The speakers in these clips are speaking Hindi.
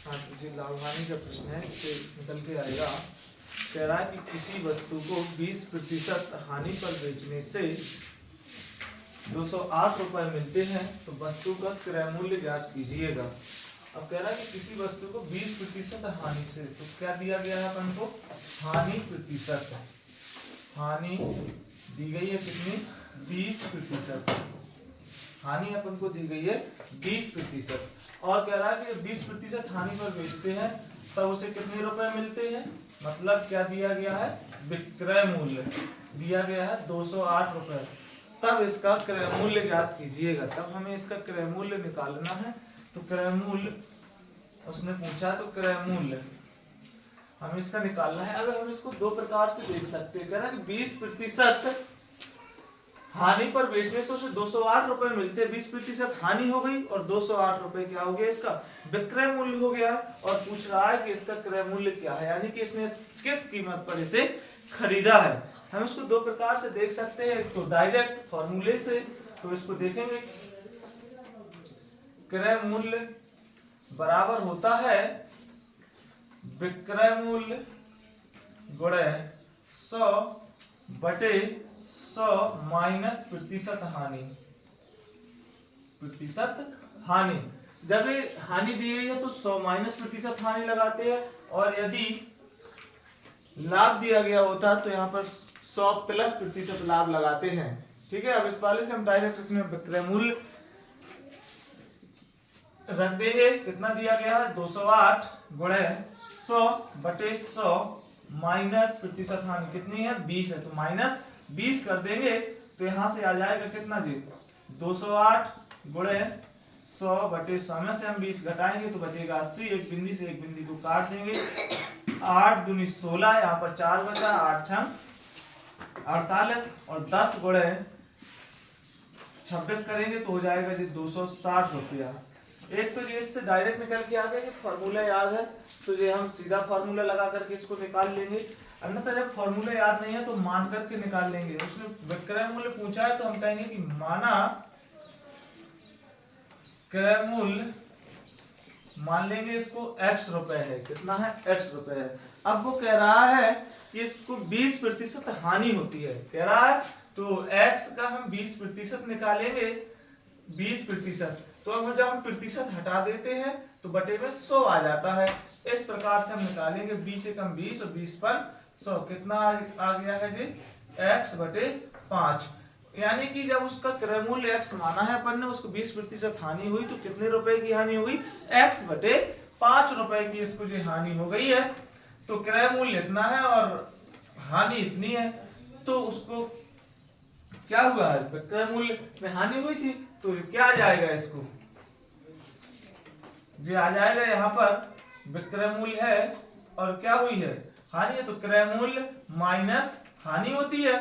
हाँ तो जी लाभहानि का प्रश्न है, इससे निकल के आएगा। कह रहा है कि किसी वस्तु को 20% हानि पर बेचने से 208 रुपए मिलते हैं, तो वस्तु का क्रय मूल्य ज्ञात कीजिएगा। अब कह रहा है कि किसी वस्तु को 20% हानि से, तो क्या दिया गया है अपन को? हानि प्रतिशत। हानि दी गई है कितनी? 20%। हानि अपन को दी गई है 20%। और कह रहा है कि 20% हानि पर बेचते हैं तब उसे कितने रुपए मिलते हैं? मतलब क्या दिया गया है? विक्रय मूल्य दिया गया है 208 रुपए। तब इसका क्रय मूल्य ज्ञात कीजिएगा। तब हमें इसका क्रय मूल्य निकालना है। तो क्रय मूल्य उसने पूछा, तो क्रय मूल्य हमें इसका निकालना है। अगर हम इसको दो प्रकार से देख सकते हैं, कह रहा है कि 20% हानि पर बेचने से उसे 208 रुपए मिलते हैं। 20% हानि हो गई और 208 रुपए क्या हो गया? इसका विक्रय मूल्य हो गया। और पूछ रहा है कि इसका क्रय मूल्य क्या है, यानी कि इसने किस कीमत पर इसे खरीदा है। हम इसको दो प्रकार से देख सकते हैं, तो डायरेक्ट फॉर्मूले से। तो इसको देखेंगे, क्रय मूल्य बराबर होता है विक्रय मूल्य गुणे 100 बटे 100 माइनस प्रतिशत हानि। प्रतिशत हानि, जब ये हानि दी गई है तो 100 माइनस प्रतिशत हानि लगाते हैं, और यदि लाभ दिया गया होता तो यहाँ पर 100 प्लस प्रतिशत लाभ लगाते हैं। ठीक है, अब इस वाले से हम डायरेक्ट इसमें विक्रय मूल्य रख देंगे। कितना दिया गया है? 208 गुणे 100 बटे 100 माइनस प्रतिशत हानि कितनी है? 20 है, तो माइनस 20 कर देंगे। तो यहां से आ जाएगा कितना जी? 208 गुणे 100 बटे 100 में से हम 20 घटाएंगे तो बचेगा 80। एक बिंदी से एक बिंदी को काट देंगे। 8 दूनी 16, यहाँ पर 4 बचा, 8 छंग 48 और 10 गुणे 26 करेंगे तो हो जाएगा जी 260 रुपया। एक तो ये इससे डायरेक्ट निकल के आ गया, ये फॉर्मूला याद है तो ये हम सीधा फॉर्मूला लगा करके इसको निकाल लेंगे। अन्यथा जब फॉर्मूला याद नहीं है तो मान करके निकाल लेंगे। उसने विक्रय मूल्य पूछा है तो हम कहेंगे कि माना क्रय मूल्य, मान लेंगे इसको x रुपए है। कितना है? x रुपए है। अब वो कह रहा है कि इसको 20% हानि होती है, कह रहा है, तो x का हम 20% निकालेंगे। 20%, तो अब जब हम प्रतिशत हटा देते हैं तो बटे में 100 आ जाता है। इस प्रकार से हम निकालेंगे 20 से कम 20 और 20 पर 100। कितना आ गया है जी? x बटे 5। यानी कि जब उसका क्रय मूल्य x माना है अपन ने, उसको 20% हानि हुई तो कितने रुपए की हानि हो गई? x बटे 5 रुपए की इसको जो हानि हो गई है। तो क्रय मूल्य इतना है और हानि इतनी है, तो उसको क्या हुआ है? विक्रय मूल्य में हानि हुई थी, तो क्या आ जाएगा? इसको जो आ जाएगा यहाँ पर विक्रय मूल्य है और क्या हुई है? हानि है। तो क्रय मूल्य माइनस हानि होती है।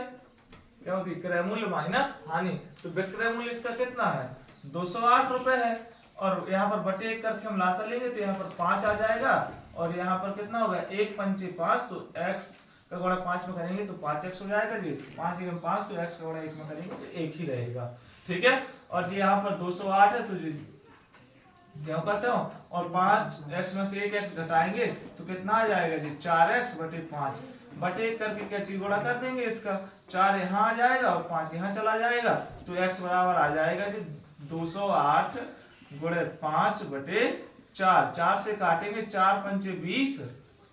क्या होती है? क्रय मूल्य माइनस हानि। तो विक्रय मूल्य इसका कितना है? 208 रुपए है। और यहाँ पर बटे 1 करके हम लासा लेंगे तो यहाँ पर 5 आ जाएगा, और यहाँ पर कितना होगा? 1 पंचे 5, तो x का गुणा 5 में करेंगे तो 5x हो जाएगा जी। 5 एकम 5, तो x का गुणा 1 में करेंगे तो 1 ही रहेगा। ठीक है, और जी यहाँ पर 208 है तो जी जो कहते हो, और 5x में से 1x घटाएंगे तो कितना आ जाएगा जी? 4x बटे 5 बटे 1 करके क्या चीज गुणा कर देंगे इसका। 4 यहाँ आ जाएगा और 5 यहाँ चला जाएगा, तो x बराबर आ जाएगा जी 208 गुणे 5 बटे 4। 4 से काटेंगे, 4 पंचे 20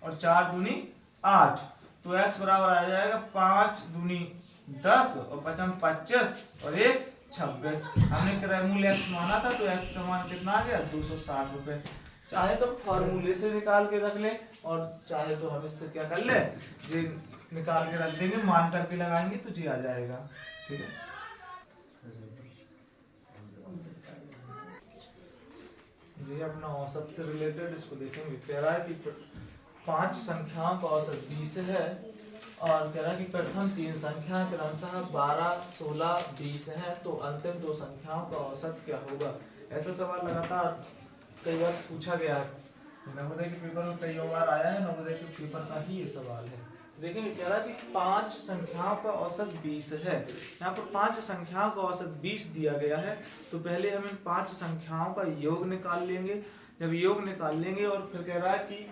और 4 दूनी 8, तो x बराबर आ जाएगा 5 दूनी 10 और 5 25 और 1 26। हमने क्रय मूल्य x माना था तो x का मान कितना आ गया? 260 रुपए। चाहे तो फॉर्मूले से निकाल के रख ले, और चाहे तो हम इससे क्या कर ले, ये निकाल के रख देंगे, मान करके लगाएंगे तो जी आ जाएगा। ठीक है, जी अपना औसत से रिलेटेड इसको देखेंगे। कह रहा है कि 5 संख्याओं का औसत 20 है, और कह रहा है कि प्रथम 3 संख्या क्रमशः 12, 16, 20 है, तो अंतिम 2 संख्याओं का औसत क्या होगा? ऐसा सवाल लगातार कई बार पूछा गया है, नवोदय के पेपर में कई बार आया है। नवोदय के पेपर का ही ये सवाल है। तो देखेंगे, कह रहा है कि 5 संख्याओं का औसत 20 है। यहाँ पर 5 संख्याओं का औसत 20 दिया गया है, तो पहले हम इन 5 संख्याओं का योग निकाल लेंगे। जब योग निकाल लेंगे और फिर कह रहा है कि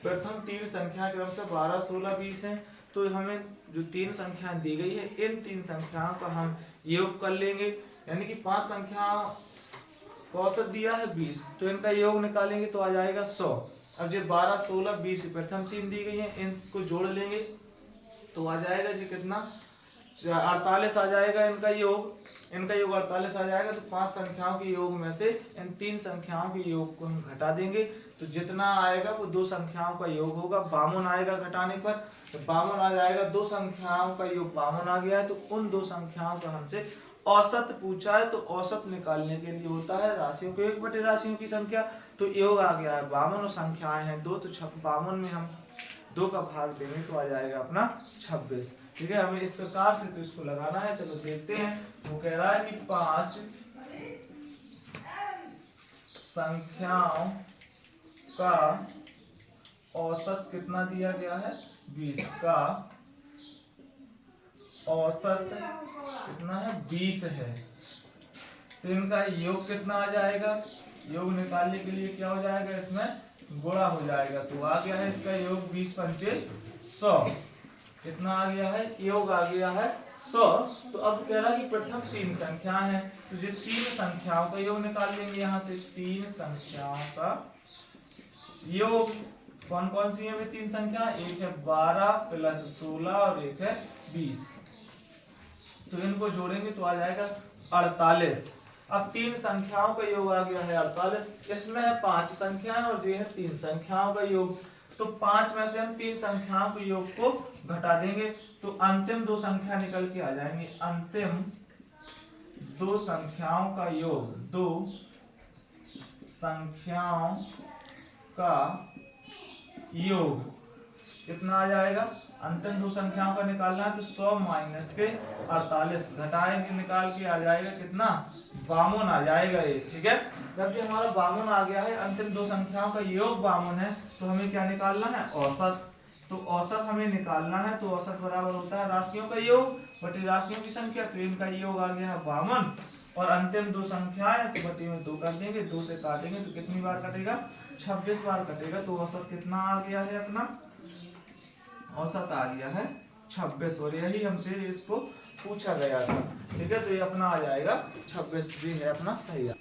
प्रथम तीन संख्या क्रम से 12, 16, 20 है, तो हमें जो तीन संख्याएं दी गई है इन तीन संख्याओं का हम योग कर लेंगे। यानी कि 5 संख्याओं का औसत दिया है 20, तो इनका योग निकालेंगे तो आ जाएगा 100। अब जो 12, 16, 20 प्रथम तीन दी गई है, इनको जोड़ लेंगे तो आ जाएगा जी कितना, 48 आ जाएगा इनका योग 48 आ जाएगा। तो 5 संख्याओं के योग में से इन 3 संख्याओं के योग को हम घटा देंगे, तो जितना आएगा वो 2 संख्याओं का योग होगा। 52 आएगा घटाने पर, तो 52 आ जाएगा। 2 संख्याओं का योग 52 आ गया है, तो उन 2 संख्याओं का हमसे औसत पूछा है, तो औसत निकालने के लिए होता है राशियों को 1 बटे राशियों की संख्या। तो योग आ गया है 52 और संख्याएं हैं 2, तो 52 में हम 2 का भाग देंगे तो आ जाएगा अपना 26। ठीक है, हमें इस प्रकार से तो इसको लगाना है। चलो देखते हैं। वो कह रहा है कि 5 संख्याओं का औसत कितना दिया गया है, 20 का औसत कितना है, 20 है। तो इनका योग कितना आ जाएगा, योग निकालने के लिए क्या हो जाएगा, इसमें गुणा हो जाएगा। तो आ गया है इसका योग 20 पंचे 100, कितना आ गया है, योग आ गया है 100। तो अब कह रहा है कि प्रथम 3 संख्याएं हैं, तो ये 3 संख्याओं का योग निकाल लेंगे। यहाँ से 3 संख्याओं का योग, कौन कौन सी है वे 3 संख्या, एक है 12 प्लस 16 और एक है 20। तो इनको जोड़ेंगे तो आ जाएगा 48। अब 3 संख्याओं का योग आ गया है 48। इसमें है 5 संख्याएं और ये है 3 संख्याओं का योग। तो 5 में से हम 3 संख्याओं के योग को घटा देंगे, तो अंतिम 2 संख्या निकल के आ जाएंगे। अंतिम 2 संख्याओं का योग, 2 संख्याओं का योग कितना आ जाएगा, अंतिम 2 संख्याओं का निकालना है, तो 100 माइनस के 48 घटाएंगे, निकाल के आ जाएगा कितना, 52 आ जाएगा ये। ठीक है, जब ये हमारा 52 आ गया है, अंतिम 2 संख्याओं का योग 52 है, तो हमें क्या निकालना है, औसत। तो औसत हमें निकालना है, तो औसत बराबर होता है राशियों का योग बटे राशियों की संख्या। तो इनका योग आ गया है 52 और अंतिम 2 संख्याएं, तो बटे में 2 कर देंगे, 2 से काटेंगे तो कितनी बार कटेगा, 26 बार कटेगा। तो औसत कितना आ गया है, अपना औसत आ गया है 26, और यही हमसे इसको पूछा गया था। ठीक है, तो ये अपना आ जाएगा 26 भी है अपना सही है।